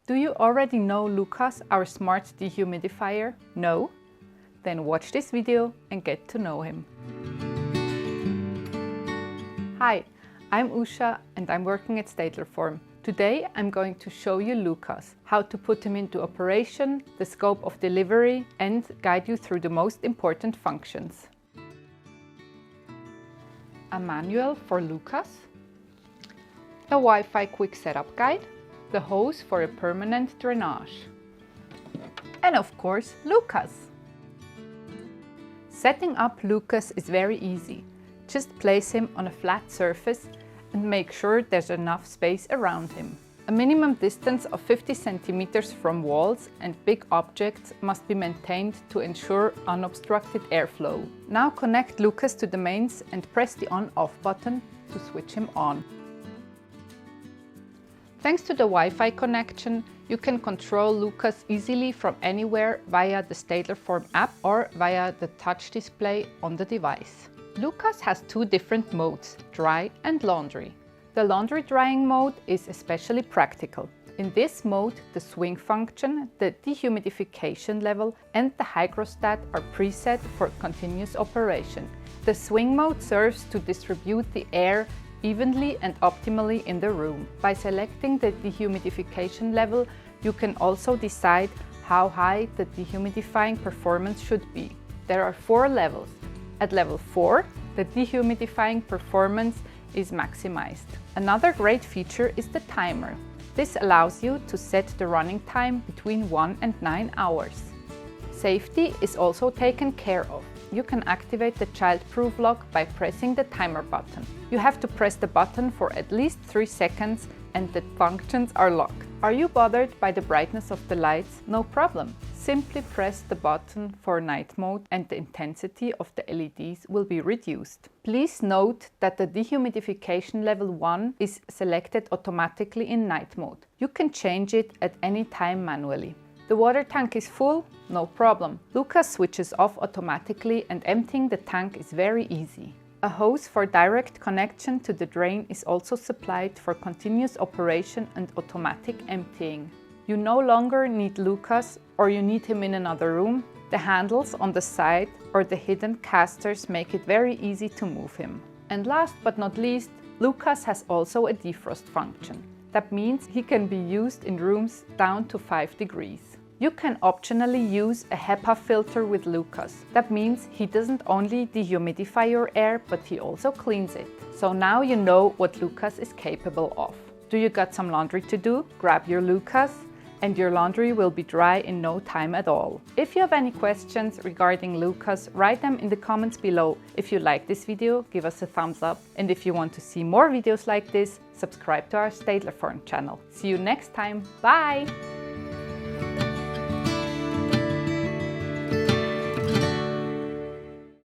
Do you already know Lukas, our smart dehumidifier? No? Then watch this video and get to know him. Hi, I'm Usha and I'm working at Stadler Form. Today I'm going to show you Lukas, how to put him into operation, the scope of delivery and guide you through the most important functions. A manual for Lukas, a Wi-Fi quick setup guide, the hose for a permanent drainage, and of course Lukas. Setting up Lukas is very easy. Just place him on a flat surface and make sure there's enough space around him. A minimum distance of 50 centimeters from walls and big objects must be maintained to ensure unobstructed airflow. Now connect Lukas to the mains and press the on-off button to switch him on. Thanks to the Wi-Fi connection, you can control Lukas easily from anywhere via the Stadler Form app or via the touch display on the device. Lukas has two different modes, dry and laundry. The laundry drying mode is especially practical. In this mode, the swing function, the dehumidification level and the hygrostat are preset for continuous operation. The swing mode serves to distribute the air evenly and optimally in the room. By selecting the dehumidification level, you can also decide how high the dehumidifying performance should be. There are 4 levels. At level 4, the dehumidifying performance is maximized. Another great feature is the timer. This allows you to set the running time between 1 and 9 hours. Safety is also taken care of. You can activate the child-proof lock by pressing the timer button. You have to press the button for at least 3 seconds and the functions are locked. Are you bothered by the brightness of the lights? No problem. Simply press the button for night mode and the intensity of the LEDs will be reduced. Please note that the dehumidification level 1 is selected automatically in night mode. You can change it at any time manually. The water tank is full? No problem. Lukas switches off automatically and emptying the tank is very easy. A hose for direct connection to the drain is also supplied for continuous operation and automatic emptying. You no longer need Lukas or you need him in another room. The handles on the side or the hidden casters make it very easy to move him. And last but not least, Lukas has also a defrost function. That means he can be used in rooms down to 5 degrees. You can optionally use a HEPA filter with Lukas. That means he doesn't only dehumidify your air, but he also cleans it. So now you know what Lukas is capable of. Do you got some laundry to do? Grab your Lukas and your laundry will be dry in no time at all. If you have any questions regarding Lukas, write them in the comments below. If you like this video, give us a thumbs up. And if you want to see more videos like this, subscribe to our Stadler Form channel. See you next time. Bye!